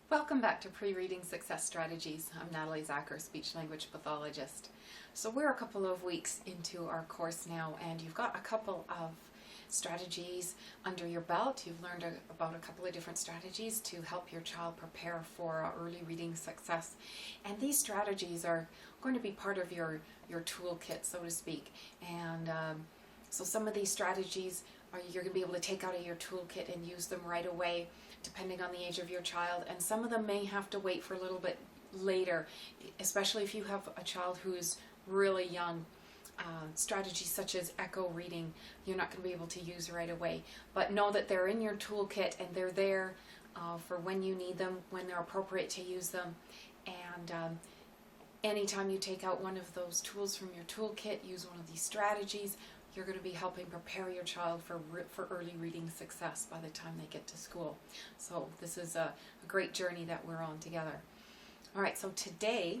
Welcome back to Pre-Reading Success Strategies. I'm Natalie Zacher, speech-language pathologist. So we're a couple of weeks into our course now, and you've got a couple of strategies under your belt. You've learned about a couple of different strategies to help your child prepare for early reading success. And these strategies are going to be part of your toolkit, so to speak. And so some of these strategies you're going to be able to take out of your toolkit and use them right away, depending on the age of your child, and some of them may have to wait for a little bit later, especially if you have a child who's really young. Strategies such as echo reading, you're not going to be able to use right away, but know that they're in your toolkit and they're there for when you need them, when they're appropriate to use them. And anytime you take out one of those tools from your toolkit, use one of these strategies, you're going to be helping prepare your child for early reading success by the time they get to school. So this is a great journey that we're on together. All right, so today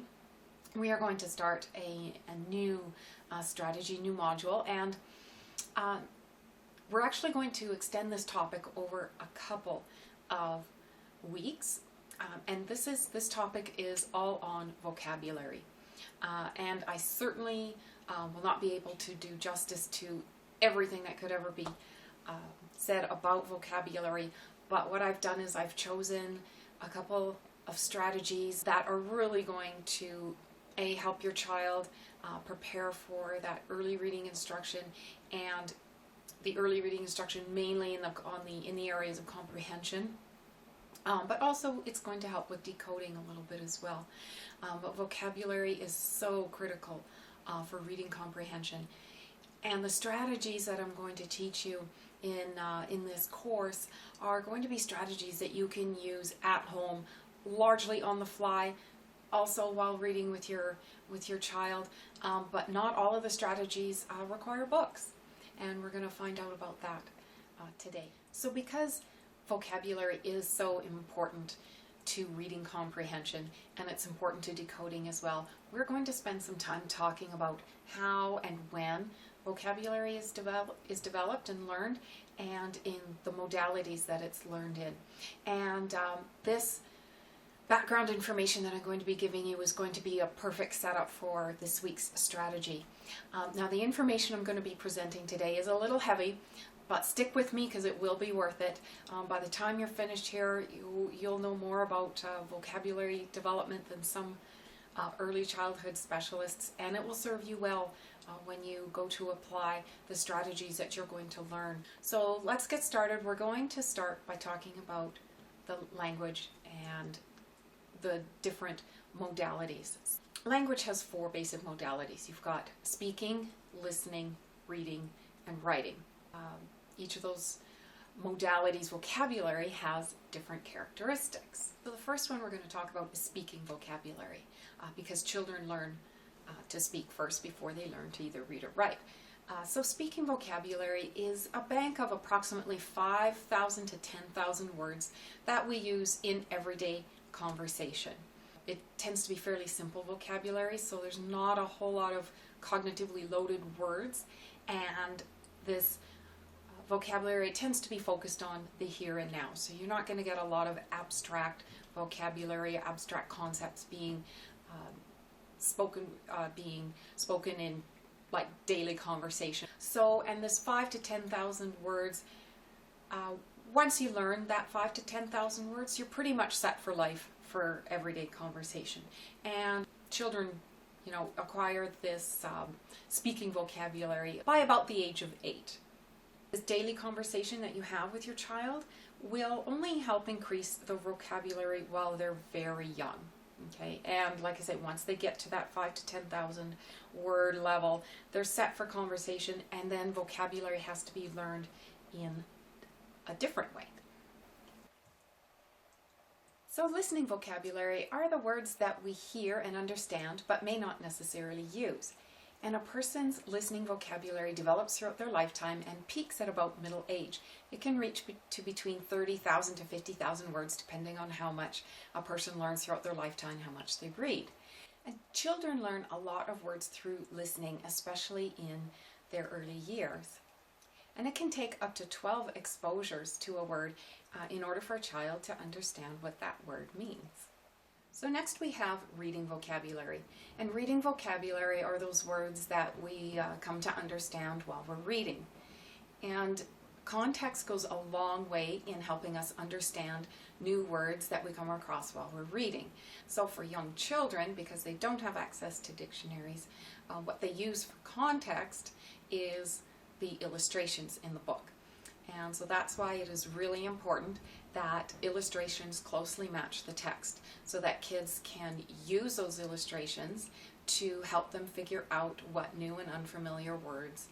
we are going to start a new strategy, new module, and we're actually going to extend this topic over a couple of weeks. And this topic is all on vocabulary. And I certainly will not be able to do justice to everything that could ever be said about vocabulary, but what I've done is I've chosen a couple of strategies that are really going to help your child prepare for that early reading instruction, and the early reading instruction mainly in the areas of comprehension. But also it's going to help with decoding a little bit as well. But vocabulary is so critical for reading comprehension. And the strategies that I'm going to teach you in this course are going to be strategies that you can use at home, largely on the fly, also while reading with your child. But not all of the strategies require books. And we're going to find out about that today. So because vocabulary is so important to reading comprehension, and it's important to decoding as well, we're going to spend some time talking about how and when vocabulary is developed and learned, and in the modalities that it's learned in. And this background information that I'm going to be giving you is going to be a perfect setup for this week's strategy. Now the information I'm going to be presenting today is a little heavy, but stick with me because it will be worth it. By the time you're finished here, you'll know more about vocabulary development than some early childhood specialists, and it will serve you well when you go to apply the strategies that you're going to learn. So let's get started. We're going to start by talking about the language and the different modalities. Language has four basic modalities. You've got speaking, listening, reading, and writing. Each of those modalities, vocabulary, has different characteristics. So the first one we're going to talk about is speaking vocabulary, because children learn to speak first before they learn to either read or write. So speaking vocabulary is a bank of approximately 5,000 to 10,000 words that we use in everyday conversation. It tends to be fairly simple vocabulary, so there's not a whole lot of cognitively loaded words, and this vocabulary tends to be focused on the here and now. So you're not going to get a lot of abstract vocabulary, abstract concepts being spoken in like daily conversation. So, and this 5 to 10,000 words, once you learn that 5 to 10,000 words, you're pretty much set for life for everyday conversation. And children, acquire this speaking vocabulary by about the age of 8. This daily conversation that you have with your child will only help increase the vocabulary while they're very young. Okay, and like I say, once they get to that 5 to 10,000 word level, they're set for conversation, and then vocabulary has to be learned in a different way. So listening vocabulary are the words that we hear and understand but may not necessarily use. And a person's listening vocabulary develops throughout their lifetime and peaks at about middle age. It can reach to between 30,000 to 50,000 words, depending on how much a person learns throughout their lifetime, how much they read. And children learn a lot of words through listening, especially in their early years. And it can take up to 12 exposures to a word in order for a child to understand what that word means. So next we have reading vocabulary. And reading vocabulary are those words that we come to understand while we're reading. And context goes a long way in helping us understand new words that we come across while we're reading. So for young children, because they don't have access to dictionaries, what they use for context is the illustrations in the book. And so that's why it is really important that illustrations closely match the text so that kids can use those illustrations to help them figure out what new and unfamiliar words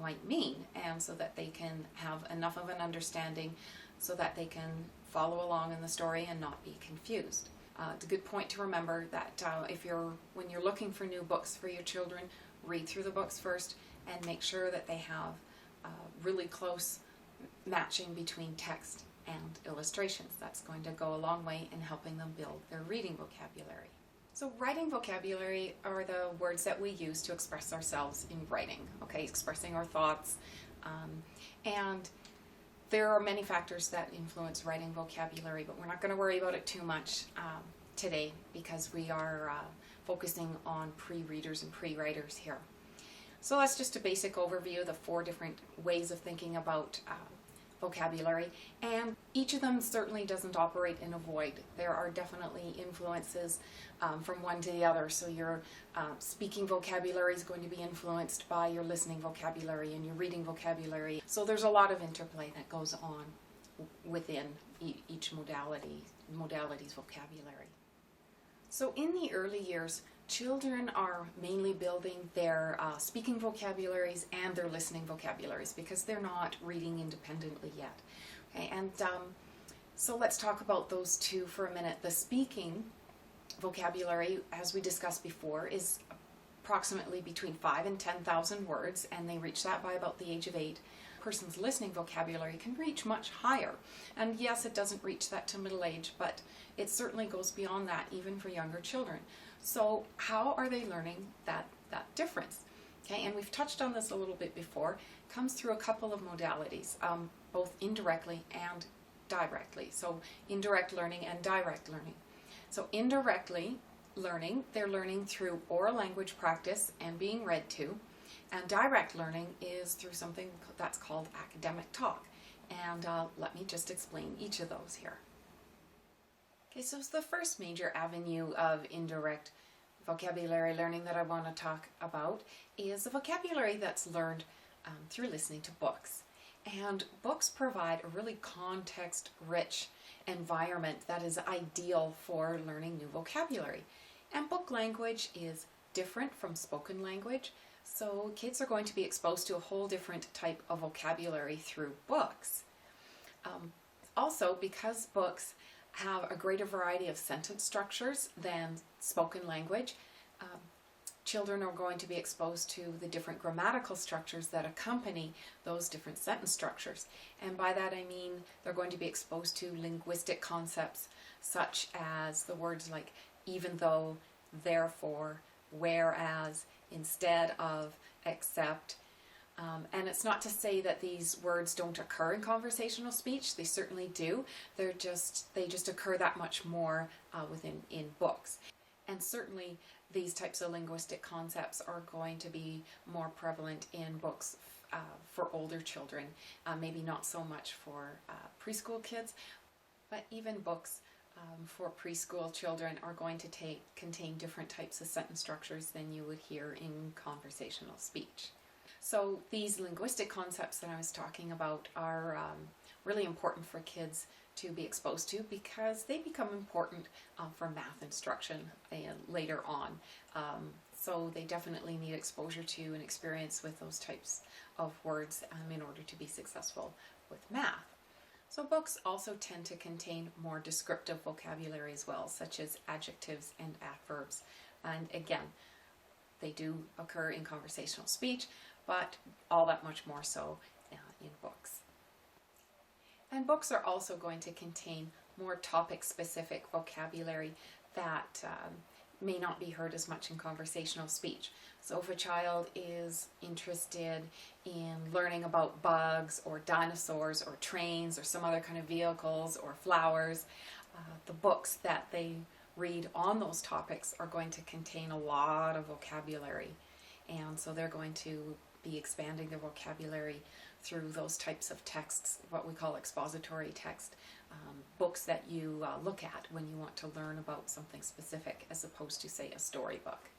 might mean, and so that they can have enough of an understanding so that they can follow along in the story and not be confused. It's a good point to remember that when you're looking for new books for your children, read through the books first and make sure that they have really close matching between text and illustrations. That's going to go a long way in helping them build their reading vocabulary. So writing vocabulary are the words that we use to express ourselves in writing, okay, expressing our thoughts. And there are many factors that influence writing vocabulary, but we're not going to worry about it too much today because we are focusing on pre-readers and pre-writers here. So that's just a basic overview of the 4 different ways of thinking about vocabulary, and each of them certainly doesn't operate in a void. There are definitely influences from one to the other, so your speaking vocabulary is going to be influenced by your listening vocabulary and your reading vocabulary. So there's a lot of interplay that goes on within each modality's vocabulary. So in the early years, children are mainly building their speaking vocabularies and their listening vocabularies because they're not reading independently yet. Okay, and so let's talk about those two for a minute. The speaking vocabulary, as we discussed before, is approximately between 5,000 and 10,000 words, and they reach that by about the age of 8. A person's listening vocabulary can reach much higher. And yes, it doesn't reach that to middle age, but it certainly goes beyond that, even for younger children. So how are they learning that difference? Okay, and we've touched on this a little bit before. It comes through a couple of modalities, both indirectly and directly. So indirect learning and direct learning. So indirectly learning, they're learning through oral language practice and being read to. And direct learning is through something that's called academic talk. And let me just explain each of those here. Okay, so the first major avenue of indirect vocabulary learning that I want to talk about is the vocabulary that's learned through listening to books. And books provide a really context-rich environment that is ideal for learning new vocabulary. And book language is different from spoken language, so kids are going to be exposed to a whole different type of vocabulary through books. Also, because books have a greater variety of sentence structures than spoken language, children are going to be exposed to the different grammatical structures that accompany those different sentence structures. And by that I mean they're going to be exposed to linguistic concepts such as the words like even though, therefore, whereas, instead of, except. And it's not to say that these words don't occur in conversational speech. They certainly do. They just occur that much more in books. And certainly these types of linguistic concepts are going to be more prevalent in books for older children. Maybe not so much for preschool kids, but even books for preschool children are going to contain different types of sentence structures than you would hear in conversational speech. So these linguistic concepts that I was talking about are really important for kids to be exposed to because they become important for math instruction later on. So they definitely need exposure to and experience with those types of words in order to be successful with math. So books also tend to contain more descriptive vocabulary as well, such as adjectives and adverbs. And again, they do occur in conversational speech, but all that much more so in books. And books are also going to contain more topic-specific vocabulary that may not be heard as much in conversational speech. So if a child is interested in learning about bugs or dinosaurs or trains or some other kind of vehicles or flowers, the books that they read on those topics are going to contain a lot of vocabulary. And so they're going to be expanding their vocabulary through those types of texts, what we call expository text, books that you look at when you want to learn about something specific, as opposed to, say, a storybook.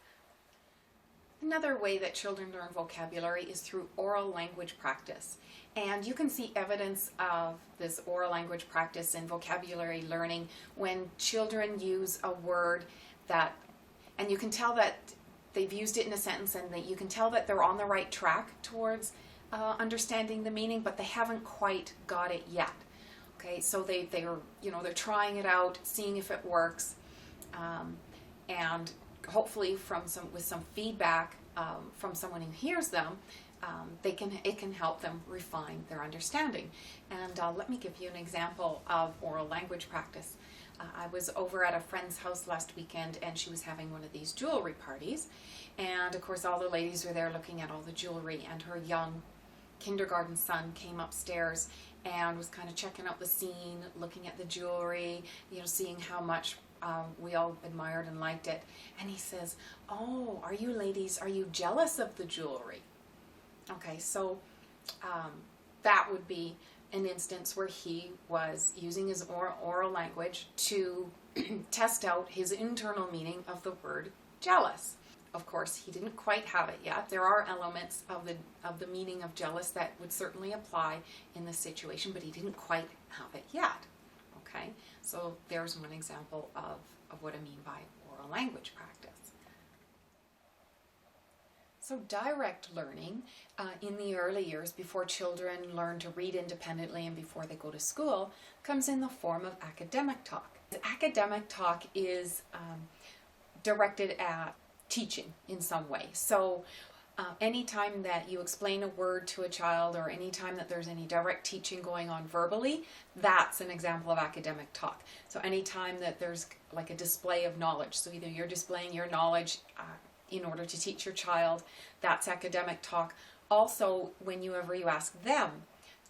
Another way that children learn vocabulary is through oral language practice. And you can see evidence of this oral language practice and vocabulary learning when children use a word that, and you can tell that they've used it in a sentence, and that you can tell that they're on the right track towards understanding the meaning, but they haven't quite got it yet. Okay, so they're trying it out, seeing if it works, and hopefully with some feedback from someone who hears them, it can help them refine their understanding. And let me give you an example of oral language practice. I was over at a friend's house last weekend, and she was having one of these jewelry parties, and of course all the ladies were there looking at all the jewelry, and her young kindergarten son came upstairs and was kind of checking out the scene, looking at the jewelry, seeing how much we all admired and liked it. And he says, "Oh, are you jealous of the jewelry?" Okay, so that would be an instance where he was using his oral language to test out his internal meaning of the word jealous. Of course, he didn't quite have it yet. There are elements of the meaning of jealous that would certainly apply in this situation, but he didn't quite have it yet. Okay, so there's one example of what I mean by oral language practice. So direct learning in the early years, before children learn to read independently and before they go to school, comes in the form of academic talk. Academic talk is directed at teaching in some way. So anytime that you explain a word to a child, or anytime that there's any direct teaching going on verbally, that's an example of academic talk. So anytime that there's like a display of knowledge, so either you're displaying your knowledge in order to teach your child, that's academic talk. Also, whenever you ask them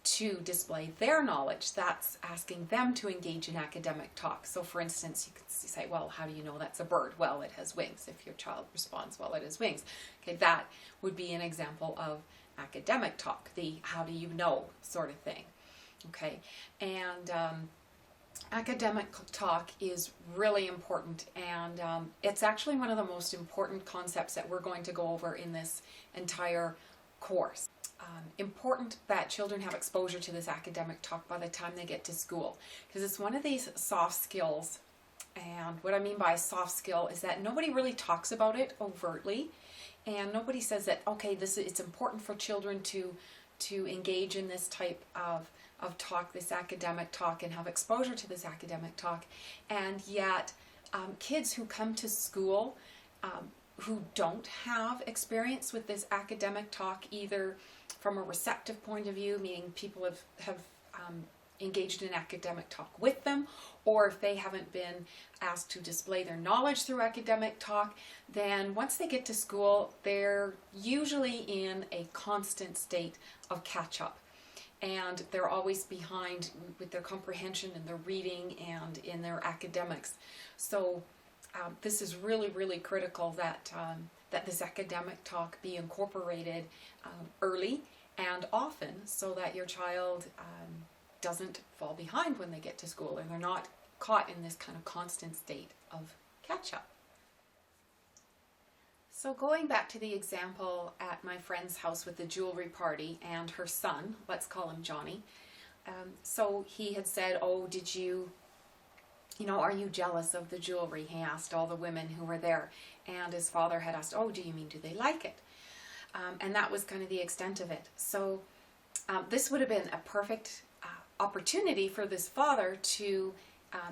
to display their knowledge, that's asking them to engage in academic talk. So for instance, you could say, well, how do you know that's a bird? Well, it has wings. If your child responds, well, it has wings. Okay, that would be an example of academic talk, the how do you know sort of thing. Okay, and academic talk is really important, and it's actually one of the most important concepts that we're going to go over in this entire course. Important that children have exposure to this academic talk by the time they get to school, because it's one of these soft skills. And what I mean by soft skill is that nobody really talks about it overtly, and nobody says that, okay, it's important for children to engage in this type of talk, this academic talk, and have exposure to this academic talk. And yet kids who come to school who don't have experience with this academic talk, either from a receptive point of view, meaning people have engaged in academic talk with them, or if they haven't been asked to display their knowledge through academic talk, then once they get to school, they're usually in a constant state of catch-up. And they're always behind with their comprehension and their reading and in their academics. So this is really, really critical that this academic talk be incorporated early and often, so that your child doesn't fall behind when they get to school, and they're not caught in this kind of constant state of catch-up. So going back to the example at my friend's house with the jewelry party and her son, let's call him Johnny. So he had said, oh, are you jealous of the jewelry? He asked all the women who were there. And his father had asked, oh, do you mean, do they like it? And that was kind of the extent of it. So this would have been a perfect opportunity for this father to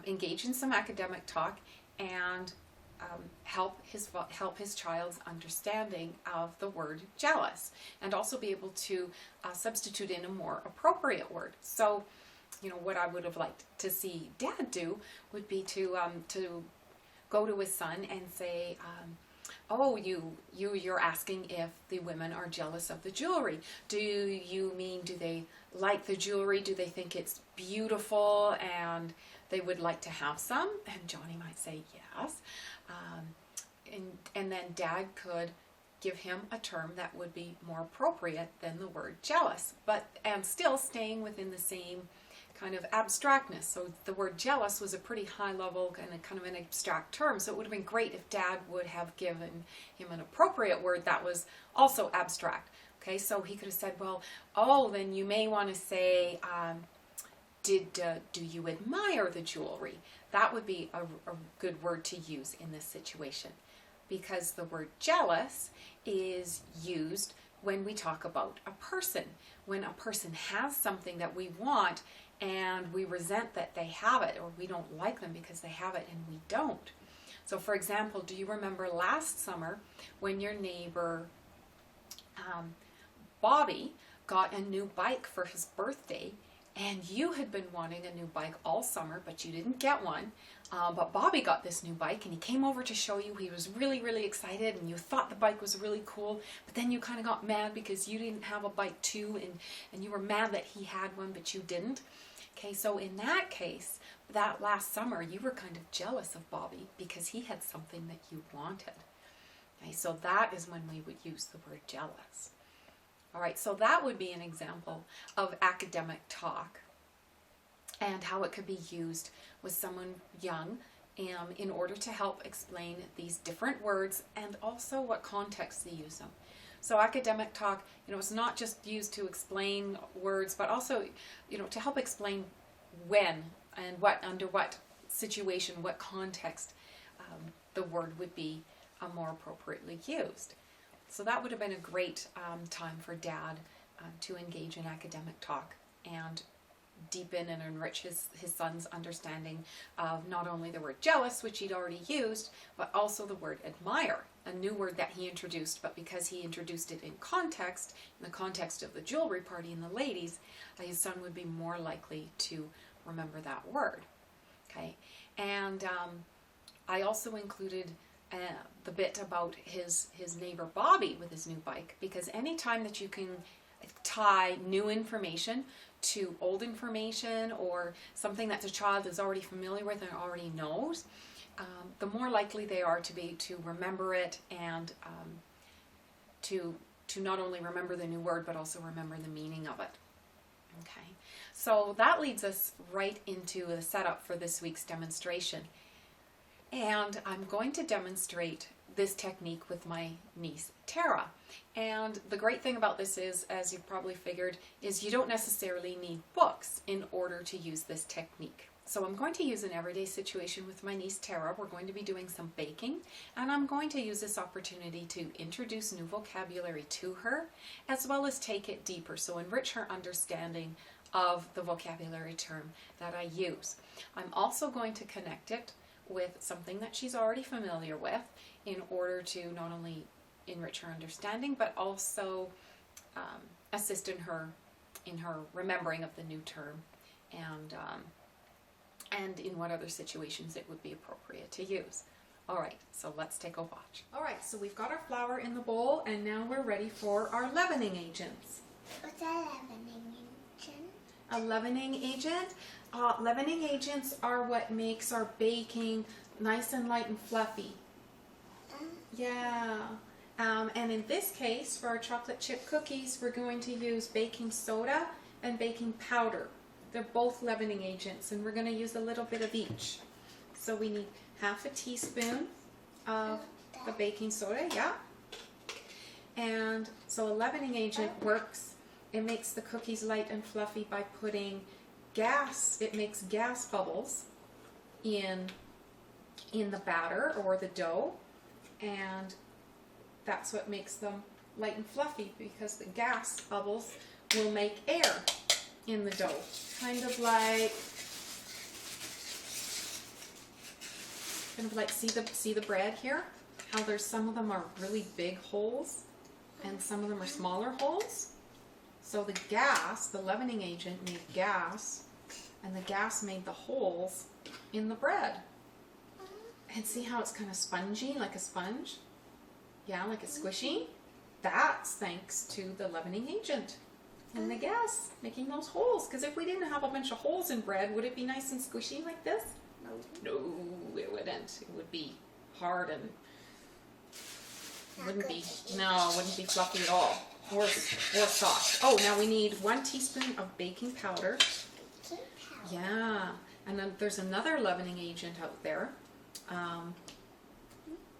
engage in some academic talk and help his child's understanding of the word jealous, and also be able to substitute in a more appropriate word. So, what I would have liked to see Dad do would be to go to his son and say, oh, you're asking if the women are jealous of the jewelry. Do you mean, do they like the jewelry? Do they think it's beautiful and they would like to have some? And Johnny might say yes. And then Dad could give him a term that would be more appropriate than the word jealous, and still staying within the same kind of abstractness. So the word jealous was a pretty high level and kind of an abstract term, so it would have been great if Dad would have given him an appropriate word that was also abstract. Okay, so he could have said, well, oh, then you may want to say, do you admire the jewelry? That would be a good word to use in this situation, because the word jealous is used when we talk about a person. When a person has something that we want and we resent that they have it, or we don't like them because they have it and we don't. So for example, do you remember last summer when your neighbor Bobby got a new bike for his birthday, and you had been wanting a new bike all summer, but you didn't get one. But Bobby got this new bike, and he came over to show you. He was really, really excited, and you thought the bike was really cool, but then you kind of got mad because you didn't have a bike too, and you were mad that he had one, but you didn't. Okay, so in that case, that last summer, you were kind of jealous of Bobby because he had something that you wanted. Okay, so that is when we would use the word jealous. All right, so that would be an example of academic talk and how it could be used with someone young in order to help explain these different words and also what context they use them. So academic talk, it's not just used to explain words, but also, to help explain when and under what situation, what context the word would be more appropriately used. So that would have been a great time for Dad to engage in academic talk and deepen and enrich his son's understanding of not only the word jealous, which he'd already used, but also the word admire, a new word that he introduced, but because he introduced it in the context of the jewelry party and the ladies, his son would be more likely to remember that word. Okay, and I also included the bit about his neighbor Bobby with his new bike, because anytime that you can tie new information to old information or something that the child is already familiar with and already knows, the more likely they are to be to remember it and to not only remember the new word but also remember the meaning of it. Okay, so that leads us right into the setup for this week's demonstration. And I'm going to demonstrate this technique with my niece Tara. And the great thing about this is, as you've probably figured, is you don't necessarily need books in order to use this technique. So I'm going to use an everyday situation with my niece Tara. We're going to be doing some baking, and I'm going to use this opportunity to introduce new vocabulary to her, as well as take it deeper, so enrich her understanding of the vocabulary term that I use. I'm also going to connect it with something that she's already familiar with in order to not only enrich her understanding but also assist in her remembering of the new term and in what other situations it would be appropriate to use. All right, so let's take a watch. All right, so we've got our flour in the bowl, and now we're ready for our leavening agents. What's a leavening agent? A leavening agent? Leavening agents are what makes our baking nice and light and fluffy. Yeah. And in this case, for our chocolate chip cookies, we're going to use baking soda and baking powder. They're both leavening agents, and we're going to use a little bit of each. So we need half a teaspoon of the baking soda, yeah. And so a leavening agent works. It makes the cookies light and fluffy by putting it makes gas bubbles in the batter or the dough, and that's what makes them light and fluffy, because the gas bubbles will make air in the dough. Kind of like see the bread here? How there's some of them are really big holes and some of them are smaller holes? So the leavening agent made gas, and the gas made the holes in the bread. And see how it's kind of spongy, like a sponge? Yeah, like a squishy. That's thanks to the leavening agent and the gas making those holes. Because if we didn't have a bunch of holes in bread, would it be nice and squishy like this? No, it wouldn't. It would be hard and wouldn't be fluffy at all, or soft. Oh, now we need 1 teaspoon of baking powder. Yeah, and then there's another leavening agent out there,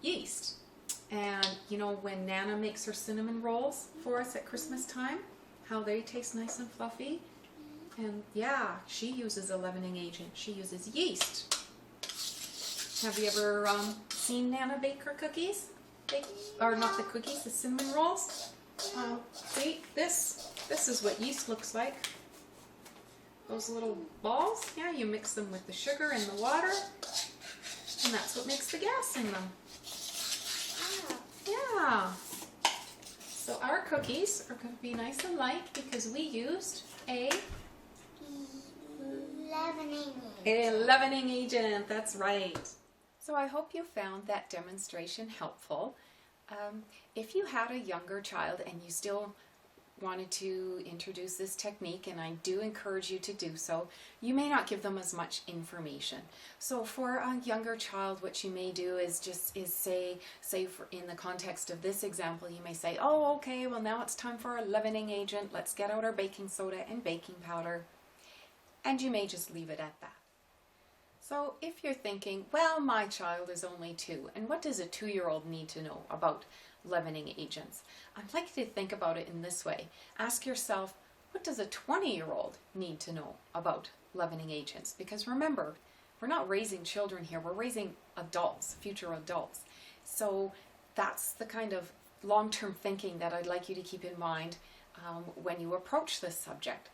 yeast. And you know when Nana makes her cinnamon rolls for us at Christmas time, how they taste nice and fluffy? And yeah, she uses a leavening agent. She uses yeast. Have you ever seen Nana bake her cookies? Or not the cookies, the cinnamon rolls? See, this is what yeast looks like. Those little balls, yeah, you mix them with the sugar and the water, and that's what makes the gas in them. Yeah. So our cookies are going to be nice and light because we used a leavening agent. That's right. So I hope you found that demonstration helpful. If you had a younger child and you still wanted to introduce this technique, and I do encourage you to do so, you may not give them as much information. So for a younger child, what you may do is say for in the context of this example, you may say, oh, okay, well now it's time for a leavening agent. Let's get out our baking soda and baking powder. And you may just leave it at that. So if you're thinking, well, my child is only 2, and what does a 2-year-old need to know about leavening agents? I'd like you to think about it in this way. Ask yourself, what does a 20-year-old need to know about leavening agents? Because remember, we're not raising children here, we're raising adults, future adults. So that's the kind of long-term thinking that I'd like you to keep in mind when you approach this subject.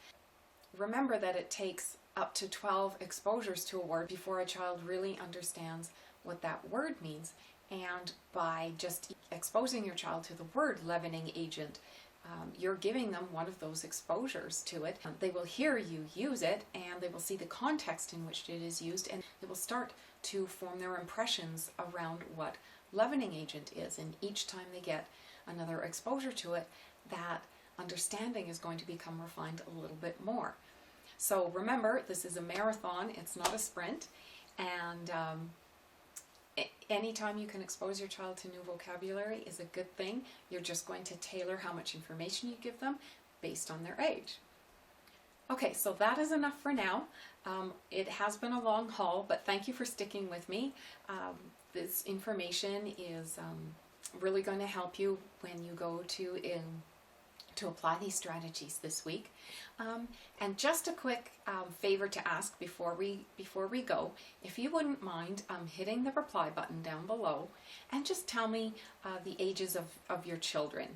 Remember that it takes up to 12 exposures to a word before a child really understands what that word means. And by just exposing your child to the word leavening agent, you're giving them one of those exposures to it. They will hear you use it, and they will see the context in which it is used, and they will start to form their impressions around what leavening agent is. And each time they get another exposure to it, that understanding is going to become refined a little bit more. So remember, this is a marathon, it's not a sprint, and anytime you can expose your child to new vocabulary is a good thing. You're just going to tailor how much information you give them based on their age. Okay, so that is enough for now. It has been a long haul, but thank you for sticking with me. This information is really going to help you when you go to apply these strategies this week. And just a quick favor to ask before we go, if you wouldn't mind hitting the reply button down below and just tell me the ages of your children.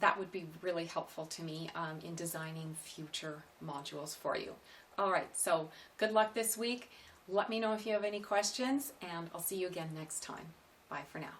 That would be really helpful to me in designing future modules for you. All right, so good luck this week. Let me know if you have any questions, and I'll see you again next time. Bye for now.